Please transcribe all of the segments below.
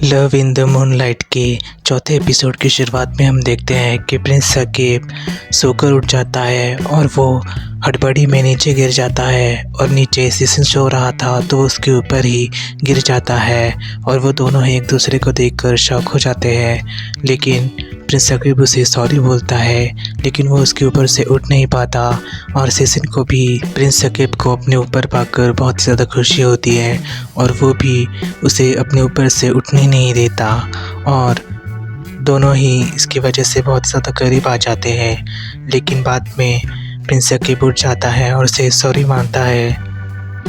Love in the moonlight के चौथे episode की शुरुआत में हम देखते हैं कि प्रिंस सकीब सोकर उठ जाता है और वो हड़बड़ी में नीचे गिर जाता है और नीचे सीसन सो रहा था तो उसके ऊपर ही गिर जाता है और वो दोनों ही एक दूसरे को देखकर शॉक हो जाते हैं। लेकिन प्रिंस सकीब उसे सॉरी बोलता है लेकिन वो उसके ऊपर से उठ नहीं पाता और सीसन को भी प्रिंस सकीब को अपने ऊपर पाकर बहुत ज़्यादा खुशी होती है और वो भी उसे अपने ऊपर से उठने नहीं देता और दोनों ही इसकी वजह से बहुत ज़्यादा करीब आ जाते हैं। लेकिन बाद में प्रिंस सकीब उठ जाता है और उसे सॉरी मांगता है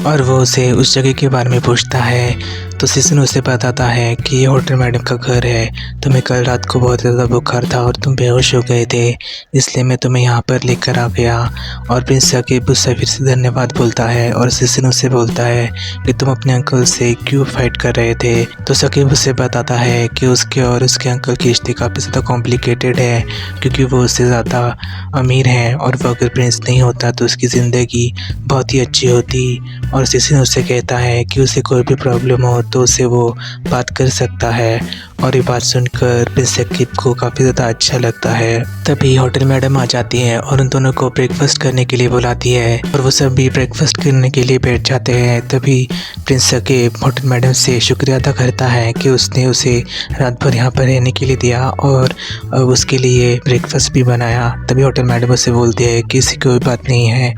और वो उसे उस जगह के बारे में पूछता है तो सीसन उसे बताता है कि ये होटल मैडम का घर है। तुम्हें कल रात को बहुत ज़्यादा बुखार था और तुम बेहोश हो गए थे, इसलिए मैं तुम्हें यहाँ पर लेकर आ गया। और प्रिंस सकीब उससे फिर से धन्यवाद बोलता है और सीसन उससे बोलता है कि तुम अपने अंकल से क्यों फाइट कर रहे थे। तो सकीब उसे बताता है कि उसके और उसके अंकल की रिश्ते काफ़ी ज़्यादा कॉम्प्लिकेटेड है क्योंकि वो उससे ज़्यादा अमीर हैं और वो अगर प्रिंस नहीं होता तो उसकी ज़िंदगी बहुत ही अच्छी होती। और सीसन उससे कहता है कि उसे कोई भी प्रॉब्लम हो तो उसे वो बात कर सकता है और ये बात सुनकर प्रिंस सकीब को काफ़ी ज़्यादा अच्छा लगता है। तभी होटल मैडम आ जाती है और उन दोनों को ब्रेकफास्ट करने के लिए बुलाती है और वो सब भी ब्रेकफास्ट करने के लिए बैठ जाते हैं। तभी प्रिंस सकीब होटल मैडम से शुक्रिया अदा करता है कि उसने उसे रात भर यहाँ पर रहने के लिए दिया और उसके लिए ब्रेकफास्ट भी बनाया। तभी होटल मैडम उसे बोलती है कि इसकी कोई बात नहीं है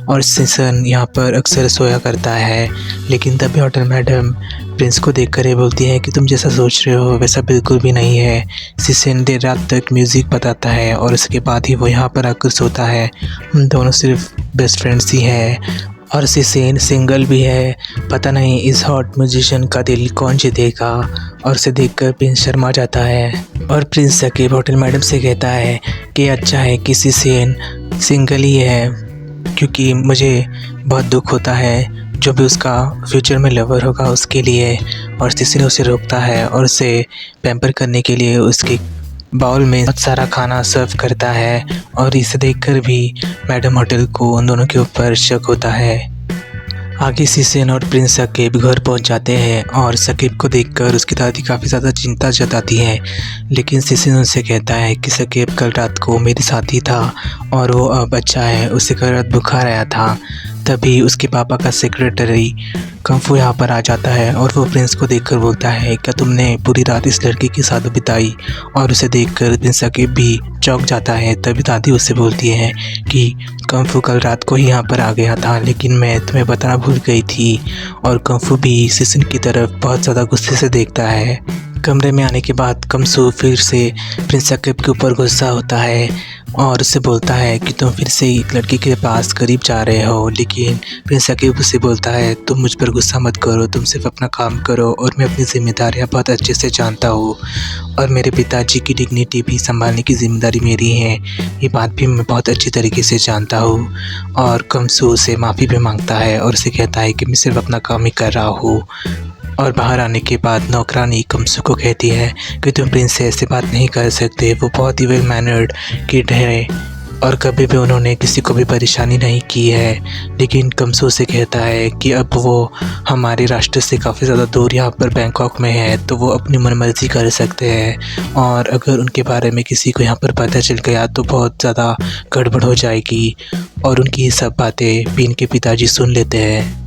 और सीसन यहाँ पर अक्सर सोया करता है। लेकिन तभी होटल मैडम प्रिंस को देखकर ये बोलती है कि तुम जैसा सोच रहे हो वैसा बिल्कुल भी नहीं है। सीसन देर रात तक म्यूज़िक बताता है और उसके बाद ही वो यहाँ पर आकर सोता है। हम दोनों सिर्फ बेस्ट फ्रेंड्स ही हैं और सीसन सिंगल भी है। पता नहीं इस हॉट म्यूजिशियन का दिल कौन जीतेगा। और उसे देखकर प्रिंस शर्मा जाता है और प्रिंस सकीब होटल मैडम से कहता है कि अच्छा है कि सीसन सिंगल ही है क्योंकि मुझे बहुत दुख होता है जो भी उसका फ्यूचर में लवर होगा उसके लिए। और सीसन उसे रोकता है और उसे पैम्पर करने के लिए उसके बाउल में बहुत सारा खाना सर्व करता है और इसे देखकर भी मैडम होटल को उन दोनों के ऊपर शक होता है। आगे सीसन और प्रिंस सकीब घर पहुंच जाते हैं और सकीब को देखकर उसकी दादी काफ़ी ज़्यादा चिंता जताती है। लेकिन सीसन उनसे कहता है कि सकीब कल रात को मेरे साथ ही था और वो अब अच्छा है, उसे कल रात बुखार आया था। तभी उसके पापा का सेक्रेटरी कंफू यहाँ पर आ जाता है और वो प्रिंस को देखकर बोलता है क्या तुमने पूरी रात इस लड़के के साथ बिताई। और उसे देखकर प्रिंस सकीब भी चौंक जाता है। तभी दादी उससे बोलती है कि कंफू कल रात को ही यहाँ पर आ गया था लेकिन मैं तुम्हें बताना भूल गई थी। और कंफू भी सीसन की तरफ बहुत ज़्यादा गुस्से से देखता है। कमरे में आने के बाद कमसू फिर से प्रिंस सकीब के ऊपर गुस्सा होता है और उससे बोलता है कि तुम फिर से एक लड़की के पास करीब जा रहे हो। लेकिन प्रिंस सकीब उससे बोलता है तुम मुझ पर गुस्सा मत करो, तुम सिर्फ अपना काम करो और मैं अपनी जिम्मेदारियां बहुत अच्छे से जानता हूँ और मेरे पिताजी की डिग्निटी भी संभालने की जिम्मेदारी मेरी है, ये बात भी मैं बहुत अच्छी तरीके से जानता हूँ। और कमसू से माफ़ी भी मांगता है और उसे कहता है कि मैं सिर्फ अपना काम ही कर रहा हूँ। और बाहर आने के बाद नौकरानी कमसू को कहती है कि तुम प्रिंस से ऐसे बात नहीं कर सकते, वो बहुत ही वेल मैनर्ड किड है और कभी भी उन्होंने किसी को भी परेशानी नहीं की है। लेकिन कमसू से कहता है कि अब वो हमारे राष्ट्र से काफ़ी ज़्यादा दूर यहाँ पर बैंकॉक में है तो वो अपनी मनमर्जी कर सकते हैं और अगर उनके बारे में किसी को यहाँ पर पता चल गया तो बहुत ज़्यादा गड़बड़ हो जाएगी। और उनकी सब बातें भी इनके पिताजी सुन लेते हैं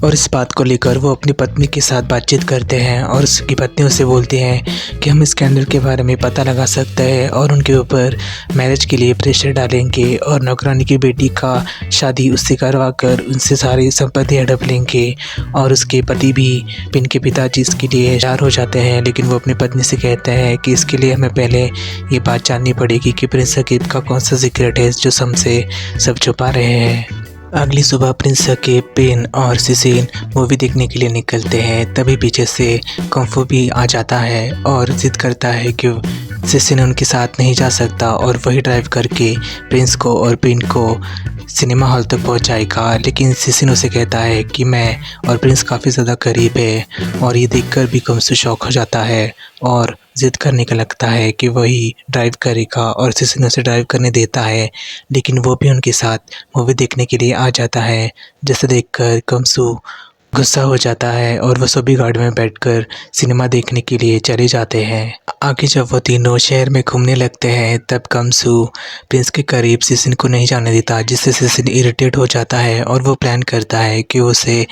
और इस बात को लेकर वो अपनी पत्नी के साथ बातचीत करते हैं और उसकी पत्नी उसे बोलती हैं कि हम इस स्कैंडल के बारे में पता लगा सकते हैं और उनके ऊपर मैरिज के लिए प्रेशर डालेंगे और नौकरानी की बेटी का शादी उससे करवा कर उनसे सारी संपत्ति हड़प लेंगे। और उसके पति भी इनके पिताजी इसके लिए तैयार हो जाते हैं। लेकिन वो अपनी पत्नी से कहते हैं कि इसके लिए हमें पहले ये बात जाननी पड़ेगी कि प्रिंस सकीब का कौन सा सीक्रेट है जो हमसे सब छुपा रहे हैं। अगली सुबह प्रिंस सकीब, पेन और सीसन मूवी देखने के लिए निकलते हैं। तभी पीछे से कंफू भी आ जाता है और जिद करता है कि सीसन उनके साथ नहीं जा सकता और वही ड्राइव करके प्रिंस को और पेन को सिनेमा हॉल तक पहुंचाएगा। लेकिन सीसन उसे कहता है कि मैं और प्रिंस काफ़ी ज़्यादा करीब है और ये देखकर भी कमसू शॉक हो जाता है और ज़िद करने का लगता है कि वही ड्राइव करेगा और सीसन उसे ड्राइव करने देता है। लेकिन वो भी उनके साथ मूवी देखने के लिए आ जाता है जिसे देखकर कमसू गुस्सा हो जाता है और वो सभी गाड़ी में बैठकर सिनेमा देखने के लिए चले जाते हैं। आगे जब वो तीनों शहर में घूमने लगते हैं तब कमसू प्रिंस के करीब सिसिन को नहीं जाने देता, जिससे सिसिन इरिटेट हो जाता है और वो प्लान करता है कि उसे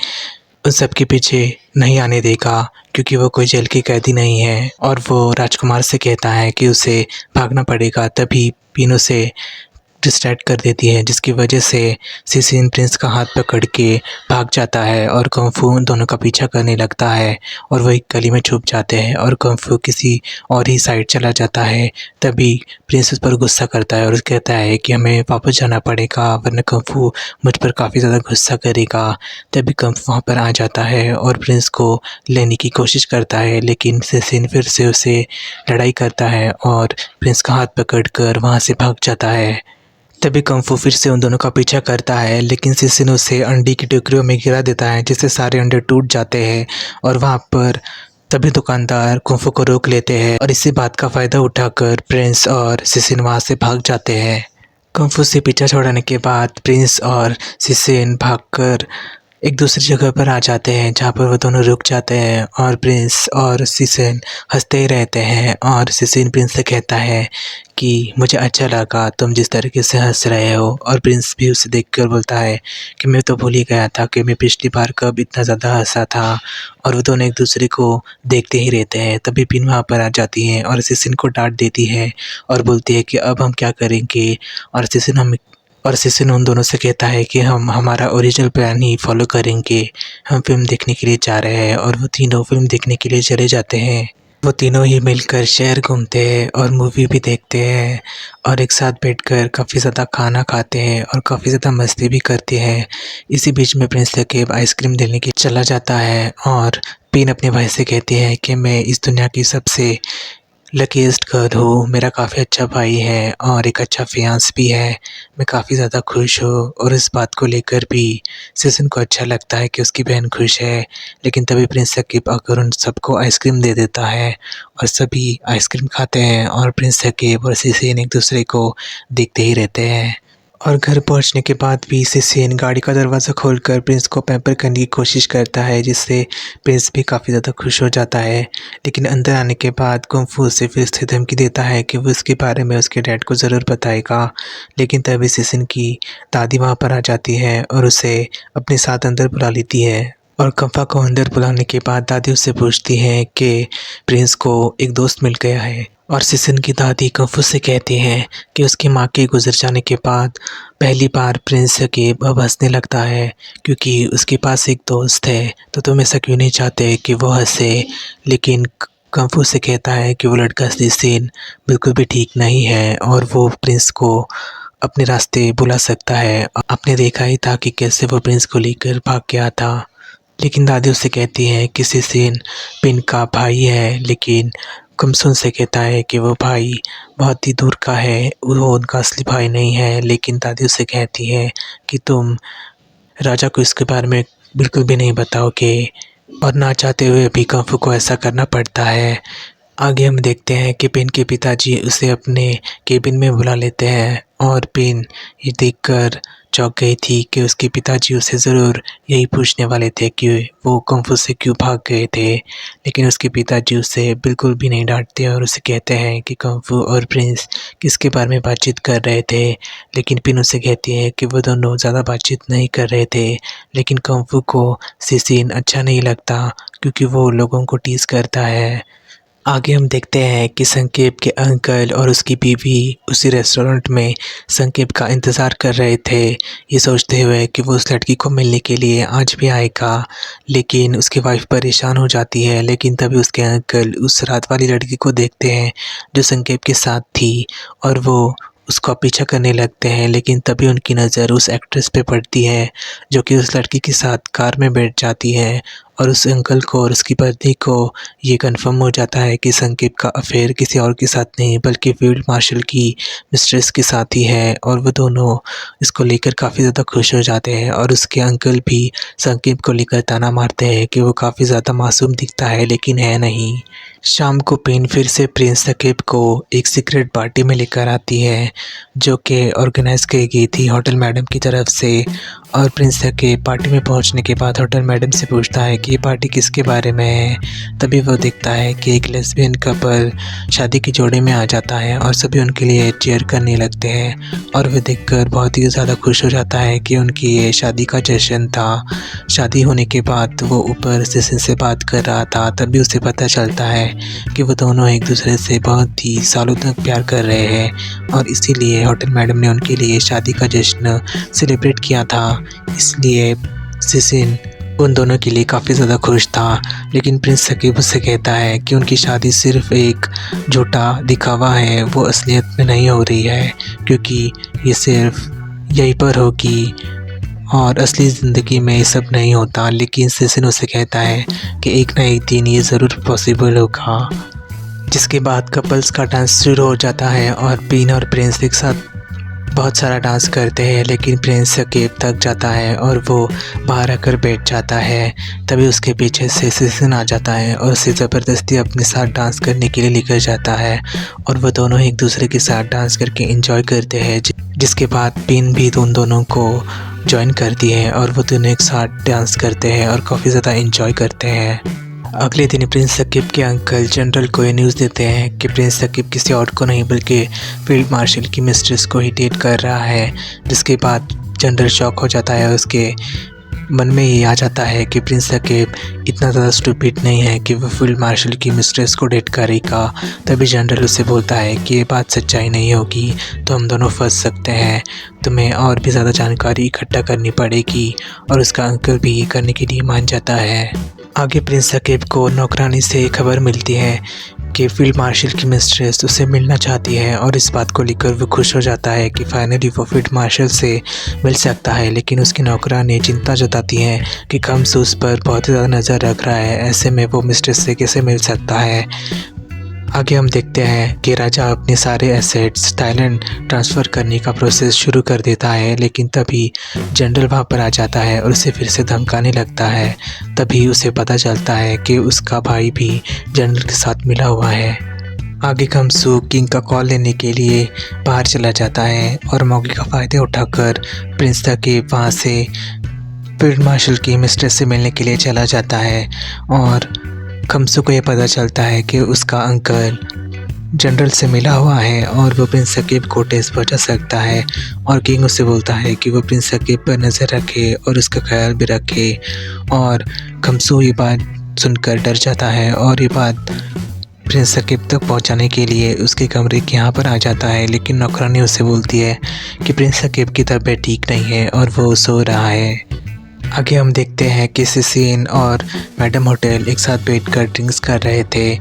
उन सब के पीछे नहीं आने देगा, क्योंकि वो कोई जेल की कैदी नहीं है। और वो राजकुमार से कहता है कि उसे भागना पड़ेगा, तभी पिन उसे डिस्ट्रैक्ट कर देती है, जिसकी वजह से सिसिन प्रिंस का हाथ पकड़ के भाग जाता है और कुंफू उन दोनों का पीछा करने लगता है और वो एक गली में छुप जाते हैं और कुंफू किसी और ही साइड चला जाता है। तभी प्रिंस उस पर गुस्सा करता है और कहता है कि हमें वापस जाना पड़ेगा, वरना कुंफू मुझ पर काफ़ी ज़्यादा गुस्सा करेगा। तभी कुंफू वहाँ पर आ जाता है और प्रिंस को लेने की कोशिश करता है, लेकिन सिसिन फिर से उसे लड़ाई करता है और प्रिंस का हाथ पकड़कर वहाँ से भाग जाता है। तभी कुंफू फिर से उन दोनों का पीछा करता है, लेकिन सिसिन उसे अंडे की टोकरियों में गिरा देता है, जिससे सारे अंडे टूट जाते हैं और वहाँ पर तभी दुकानदार कुंफू को रोक लेते हैं और इसी बात का फ़ायदा उठाकर प्रिंस और सिसिन वहाँ से भाग जाते हैं। कुंफू से पीछा छुड़ाने के बाद प्रिंस और सिसिन भागकर एक दूसरी जगह पर आ जाते हैं, जहाँ पर वो दोनों रुक जाते हैं और प्रिंस और सिसिन हंसते ही रहते हैं और सिसिन प्रिंस से कहता है कि मुझे अच्छा लगा तुम जिस तरीके से हंस रहे हो, और प्रिंस भी उसे देखकर बोलता है कि मैं तो भूल ही गया था कि मैं पिछली बार कब इतना ज़्यादा हंसा था। और वो दोनों एक दूसरे को देखते ही रहते हैं। तभी पिन वहाँ पर आ जाती है और सिसिन को डांट देती है और बोलती है कि अब हम क्या करेंगे। और सिसिन उन दोनों से कहता है कि हम हमारा ओरिजिनल प्लान ही फॉलो करेंगे, हम फ़िल्म देखने के लिए जा रहे हैं। और वो तीनों फ़िल्म देखने के लिए चले जाते हैं। वो तीनों ही मिलकर शहर घूमते हैं और मूवी भी देखते हैं और एक साथ बैठकर काफ़ी ज़्यादा खाना खाते हैं और काफ़ी ज़्यादा मस्ती भी करते हैं। इसी बीच में प्रिंस सकीब आइसक्रीम लेने के चला जाता है और पिन अपने भाई से कहती है कि मैं इस दुनिया की सबसे लकीस्ट गर्ल हूँ, मेरा काफ़ी अच्छा भाई है और एक अच्छा फियांस भी है, मैं काफ़ी ज़्यादा खुश हूँ। और इस बात को लेकर भी सिसिन को अच्छा लगता है कि उसकी बहन खुश है। लेकिन तभी प्रिंस सकीब आकर उन सबको आइसक्रीम दे देता है और सभी आइसक्रीम खाते हैं और प्रिंस सकीब और सिसिन एक दूसरे को देखते ही रहते हैं। और घर पहुंचने के बाद भी सिसिन गाड़ी का दरवाज़ा खोलकर प्रिंस को पैम्पर करने की कोशिश करता है, जिससे प्रिंस भी काफ़ी ज़्यादा खुश हो जाता है। लेकिन अंदर आने के बाद कुंफू उसे फिर से धमकी देता है कि वो इसके बारे में उसके डैड को ज़रूर बताएगा। लेकिन तभी सिसिन की दादी वहाँ पर आ जाती है और उसे अपने साथ अंदर बुला लेती है। और कंफा को अंदर बुलाने के बाद दादी उससे पूछती हैं कि प्रिंस को एक दोस्त मिल गया है। और सिसिन की दादी कंफू से कहती हैं कि उसकी माँ के गुजर जाने के बाद पहली बार प्रिंस सकीब अब हंसने लगता है, क्योंकि उसके पास एक दोस्त है। तो तुम ऐसा क्यों नहीं चाहते कि वो हंसे। लेकिन कंफू से कहता है कि वो लड़का सिसिन बिल्कुल भी ठीक नहीं है और वो प्रिंस को अपने रास्ते बुला सकता है। आपने देखा ही था कि कैसे वो प्रिंस को लेकर भाग गया था। लेकिन दादी उससे कहती है कि सिसिन पिन का भाई है, लेकिन कमसुन से कहता है कि वो भाई बहुत ही दूर का है, वो उनका असली भाई नहीं है। लेकिन दादी उससे कहती है कि तुम राजा को इसके बारे में बिल्कुल भी नहीं बताओगे, और ना चाहते हुए भी कंफू को ऐसा करना पड़ता है। आगे हम देखते हैं कि पिन के पिताजी उसे अपने केबिन में बुला लेते हैं और पिन ये देखकर चौंक गई थी कि उसके पिताजी उसे ज़रूर यही पूछने वाले थे कि वो कुंफू से क्यों भाग गए थे। लेकिन उसके पिताजी उसे बिल्कुल भी नहीं डांटते और उसे कहते हैं कि कुंफू और प्रिंस किसके बारे में बातचीत कर रहे थे। लेकिन पिन उसे कहती है कि वो दोनों ज़्यादा बातचीत नहीं कर रहे थे। लेकिन कुंफू को सिसिन अच्छा नहीं लगता, क्योंकि वो लोगों को टीज़ करता है। आगे हम देखते हैं कि संकेत के अंकल और उसकी बीवी उसी रेस्टोरेंट में संकेत का इंतज़ार कर रहे थे, ये सोचते हुए कि वो उस लड़की को मिलने के लिए आज भी आएगा। लेकिन उसकी वाइफ परेशान हो जाती है। लेकिन तभी उसके अंकल उस रात वाली लड़की को देखते हैं जो संकेत के साथ थी और वो उसका पीछा करने लगते हैं। लेकिन तभी उनकी नज़र उस एक्ट्रेस पे पड़ती है जो कि उस लड़की के साथ कार में बैठ जाती है और उस अंकल को और उसकी पत्नी को ये कंफर्म हो जाता है कि संकेत का अफेयर किसी और के साथ नहीं बल्कि फील्ड मार्शल की मिस्ट्रेस के साथ ही है। और वो दोनों इसको लेकर काफ़ी ज़्यादा खुश हो जाते हैं और उसके अंकल भी संकेत को लेकर ताना मारते हैं कि वो काफ़ी ज़्यादा मासूम दिखता है लेकिन है नहीं। शाम को पिन फिर से प्रिंस सकीब को एक सीक्रेट पार्टी में लेकर आती है जो कि ऑर्गेनाइज़ की गई थी होटल मैडम की तरफ से। और प्रिंस सकीब पार्टी में पहुंचने के बाद होटल मैडम से पूछता है कि ये पार्टी किसके बारे में है। तभी वो देखता है कि एक लेस्बियन कपल शादी के जोड़े में आ जाता है और सभी उनके लिए चीयर करने लगते हैं। और वह देखकर बहुत ही ज़्यादा खुश हो जाता है कि उनकी ये शादी का जश्न था। शादी होने के बाद वो ऊपर सिसिन से बात कर रहा था, तभी उसे पता चलता है कि वो दोनों एक दूसरे से बहुत ही सालों तक प्यार कर रहे हैं और इसीलिए होटल मैडम ने उनके लिए शादी का जश्न सेलिब्रेट किया था। इसलिए सिसिन उन दोनों के लिए काफ़ी ज़्यादा खुश था। लेकिन प्रिंस सकीब उससे कहता है कि उनकी शादी सिर्फ एक झूठा दिखावा है, वो असलियत में नहीं हो रही है क्योंकि ये सिर्फ यहीं पर होगी और असली ज़िंदगी में ये सब नहीं होता। लेकिन सिसिन उसे कहता है कि एक ना एक दिन ये ज़रूर पॉसिबल होगा। जिसके बाद कपल्स का डांस शुरू हो जाता है और पिन और प्रिंस एक साथ बहुत सारा डांस करते हैं। लेकिन प्रिंस सकीब थक जाता है और वो बाहर आकर बैठ जाता है। तभी उसके पीछे से सिसिन आ जाता है और उसे ज़बरदस्ती अपने साथ डांस करने के लिए लेकर जाता है और वो दोनों एक दूसरे के साथ डांस करके एंजॉय करते हैं। जिसके बाद पिन भी उन दोनों को ज्वाइन करती है और वो दोनों एक साथ डांस करते हैं और काफ़ी ज़्यादा एंजॉय करते हैं। अगले दिन प्रिंस सकीब के अंकल जनरल को ये न्यूज़ देते हैं कि प्रिंस सकीब किसी और को नहीं बल्कि फील्ड मार्शल की मिस्ट्रेस को ही डेट कर रहा है। जिसके बाद जनरल शॉक हो जाता है, उसके मन में ये आ जाता है कि प्रिंस सकीब इतना ज़्यादा स्टूपिड नहीं है कि वो फील्ड मार्शल की मिस्ट्रेस को डेट करेगा। तभी जनरल उससे बोलता है कि ये बात सच्चाई नहीं होगी तो हम दोनों फंस सकते हैं, तुम्हें और भी ज़्यादा जानकारी इकट्ठा करनी पड़ेगी। और उसका अंकल भी ये करने के लिए मान जाता है। आगे प्रिंस सकीब को नौकरानी से खबर मिलती है कि फील्ड मार्शल की मिस्ट्रेस उससे मिलना चाहती है और इस बात को लेकर वो खुश हो जाता है कि फाइनली वो फील्ड मार्शल से मिल सकता है। लेकिन उसकी नौकरानी चिंता जताती है कि कम्स उस पर बहुत ज़्यादा नज़र रख रहा है, ऐसे में वो मिस्ट्रेस से कैसे मिल सकता है। आगे हम देखते हैं कि राजा अपने सारे एसेट्स थाईलैंड ट्रांसफ़र करने का प्रोसेस शुरू कर देता है। लेकिन तभी जनरल वहाँ पर आ जाता है और उसे फिर से धमकाने लगता है। तभी उसे पता चलता है कि उसका भाई भी जनरल के साथ मिला हुआ है। आगे कम्सू किंग का कॉल लेने के लिए बाहर चला जाता है और मौके का फ़ायदा उठाकर प्रिंस सकीब वहाँ से फील्ड मार्शल की मिस्ट्रेस से मिलने के लिए चला जाता है। और कम्सू को ये पता चलता है कि उसका अंकल जनरल से मिला हुआ है और वो प्रिंस सकीब को टेस पहुंचा सकता है। और किंग उससे बोलता है कि वो प्रिंस सकीब पर नज़र रखे और उसका ख्याल भी रखे। और कम्सू ये बात सुनकर डर जाता है और ये बात प्रिंस सकीब तक पहुंचाने के लिए उसके कमरे के यहाँ पर आ जाता है। लेकिन नौकरानी उससे बोलती है कि प्रिंस सकीब की तबीयत ठीक नहीं है और वो सो रहा है। आगे हम देखते हैं कि सिसिन और मैडम होटल एक साथ बैठकर ड्रिंक्स कर रहे थे।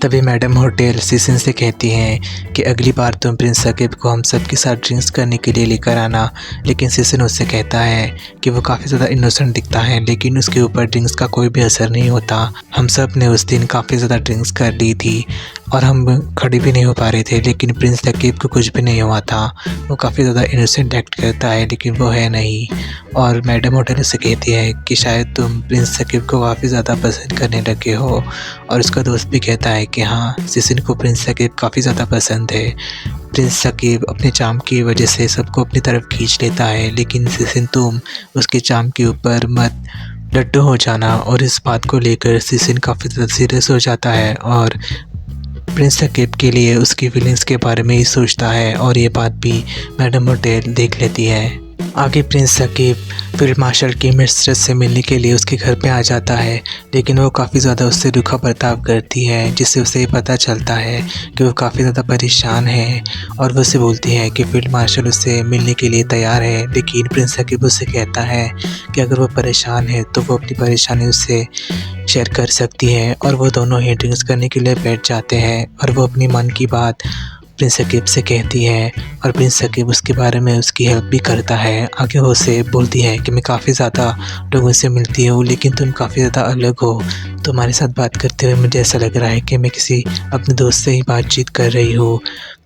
तभी मैडम होटल सिसिन से कहती हैं कि अगली बार तुम प्रिंस सकीब को हम सब के साथ ड्रिंक्स करने के लिए लेकर आना। लेकिन सिसिन उससे कहता है कि वो काफ़ी ज़्यादा इनोसेंट दिखता है लेकिन उसके ऊपर ड्रिंक्स का कोई भी असर नहीं होता। हम सब ने उस दिन काफ़ी ज़्यादा ड्रिंक्स कर ली थी और हम खड़े भी नहीं हो पा रहे थे, लेकिन प्रिंस सकीब को कुछ भी नहीं हुआ था। वो काफ़ी ज़्यादा इनोसेंट एक्ट करता है लेकिन वो है नहीं। और मैडम होटल उससे कहती है कि शायद तुम प्रिंस सकीब को काफ़ी ज़्यादा पसंद करने लगे हो। और उसका दोस्त भी कहता है कि हाँ, सिसिन को प्रिंस सकीब काफ़ी ज़्यादा पसंद है। प्रिंस सकीब अपने चार्म की वजह से सबको अपनी तरफ खींच लेता है, लेकिन सिसिन तुम उसके चार्म के ऊपर मत लड्डू हो जाना। और इस बात को लेकर सिसिन काफ़ी ज़्यादा सीरियस हो जाता है और प्रिंस सकीब के लिए उसकी फीलिंग्स के बारे में ही सोचता है। और ये बात भी मैडम होटल देख लेती है। आगे प्रिंस सकीब फील्ड मार्शल की मिस्ट्रेस से मिलने के लिए उसके घर पे आ जाता है, लेकिन वो काफ़ी ज़्यादा उससे रूखा बर्ताव करती है, जिससे उसे पता चलता है कि वो काफ़ी ज़्यादा परेशान है। और वो उससे बोलती है कि फील्ड मार्शल उससे मिलने के लिए तैयार है। लेकिन प्रिंस सकीब उससे कहता है कि अगर वो परेशान है तो वो अपनी परेशानी उससे शेयर कर सकती है। और वो दोनों ही ड्रिंक्स करने के लिए बैठ जाते हैं और वो अपनी मन की बात प्रिंस सकीब से कहती है और प्रिंस सकीब उसके बारे में उसकी हेल्प भी करता है। आगे वो उसे बोलती है कि मैं काफ़ी ज़्यादा लोगों से मिलती हूँ लेकिन तुम काफ़ी ज़्यादा अलग हो। तुम्हारे साथ बात करते हुए मुझे ऐसा लग रहा है कि मैं किसी अपने दोस्त से ही बातचीत कर रही हूँ।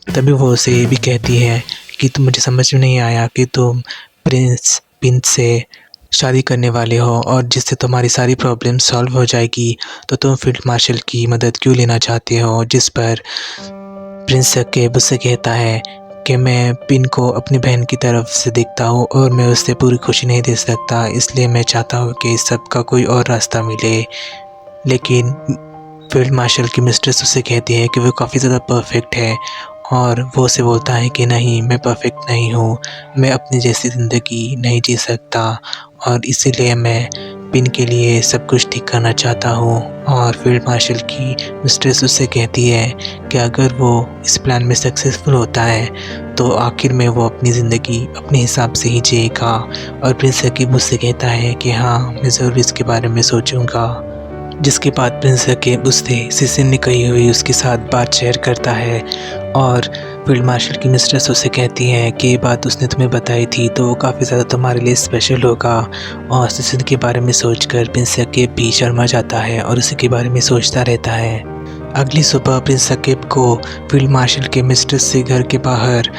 तभी वो उसे ये भी कहती है कि तुम मुझे समझ में नहीं आया कि तुम प्रिंस से शादी करने वाले हो और जिससे तुम्हारी सारी प्रॉब्लम सॉल्व हो जाएगी, तो तुम फील्ड मार्शल की मदद क्यों लेना चाहते हो। जिस पर प्रिंस सकीब उससे कहता है कि मैं पिन को अपनी बहन की तरफ से देखता हूँ और मैं उससे पूरी खुशी नहीं दे सकता, इसलिए मैं चाहता हूँ कि इस सब का कोई और रास्ता मिले। लेकिन फील्ड मार्शल की मिस्ट्रेस उसे कहती है कि वो काफ़ी ज़्यादा परफेक्ट है और वो उसे बोलता है कि नहीं, मैं परफेक्ट नहीं हूँ, मैं अपनी जैसी ज़िंदगी नहीं जी सकता और इसीलिए मैं पिन के लिए सब कुछ ठीक करना चाहता हूँ। और फील्ड मार्शल की मिस्ट्रेस उससे कहती है कि अगर वो इस प्लान में सक्सेसफुल होता है तो आखिर में वो अपनी ज़िंदगी अपने हिसाब से ही जिएगा। और प्रिंस सकीब मुझसे कहता है कि हाँ, मैं ज़रूर इसके बारे में सोचूंगा। जिसके बाद प्रिंस सकीब उससे सिसिन ने कही हुई उसके साथ बात शेयर करता है और फील्ड मार्शल की मिस्ट्रेस उसे कहती है कि ये बात उसने तुम्हें बताई थी तो वो काफ़ी ज़्यादा तुम्हारे लिए स्पेशल होगा। और सिसिन के बारे में सोचकर प्रिंस सकीब भी शर्मा जाता है और उसी के बारे में सोचता रहता है। अगली सुबह प्रिंस सकीब को फील्ड मार्शल के मिस्ट्रेस से घर के बाहर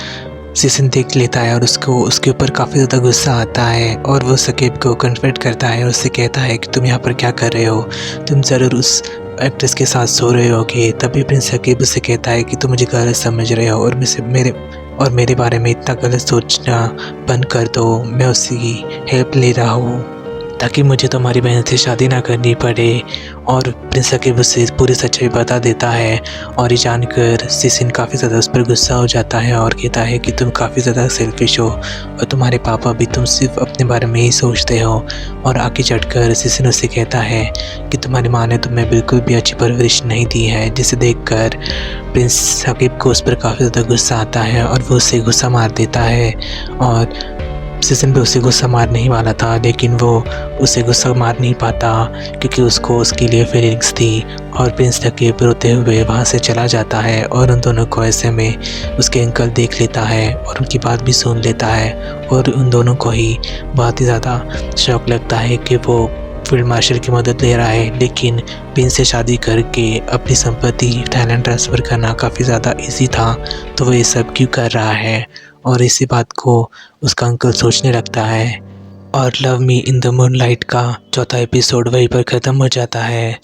सिसिन देख लेता है और उसको उसके ऊपर काफ़ी ज़्यादा गुस्सा आता है और वो सकीब को कन्फ्रंट करता है और उससे कहता है कि तुम यहाँ पर क्या कर रहे हो, तुम ज़रूर उस एक्ट्रेस के साथ सो रहे होगे। तभी प्रिंस सकीब उससे कहता है कि तुम मुझे गलत समझ रहे हो और मेरे बारे में इतना गलत सोचना बंद कर दो। मैं उसकी हेल्प ले रहा हूँ ताकि मुझे तुम्हारी बहन से शादी ना करनी पड़े। और प्रिंस सकीब उससे पूरी सच्चाई बता देता है और ये जानकर सिसिन काफ़ी ज़्यादा उस पर गुस्सा हो जाता है और कहता है कि तुम काफ़ी ज़्यादा सेल्फिश हो और तुम्हारे पापा भी तुम सिर्फ अपने बारे में ही सोचते हो। और आगे चढ़कर सिसिन उससे कहता है कि तुम्हारी माँ ने तुम्हें बिल्कुल भी अच्छी परवरिश नहीं दी है, जिसे देखकर प्रिंस सकीब को उस पर काफ़ी ज़्यादा गुस्सा आता है और वो उससे गुस्सा मार देता है। और सिसिन भी उसे गुस्सा मार नहीं वाला था लेकिन वो उसे गुस्सा मार नहीं पाता क्योंकि उसको उसके लिए फीलिंग्स थी। और प्रिंस सकीब रोते हुए वहाँ से चला जाता है और उन दोनों को ऐसे में उसके अंकल देख लेता है और उनकी बात भी सुन लेता है और उन दोनों को ही बहुत ही ज़्यादा शौक लगता है कि वो फील्ड मार्शल की मदद ले रहा है। लेकिन पिन से शादी करके अपनी संपत्ति थाईलैंड ट्रांसफ़र करना काफ़ी ज़्यादा इजी था, तो वो ये सब क्यों कर रहा है। और इसी बात को उसका अंकल सोचने लगता है। और love me in the moonlight का चौथा एपिसोड वहीं पर ख़त्म हो जाता है।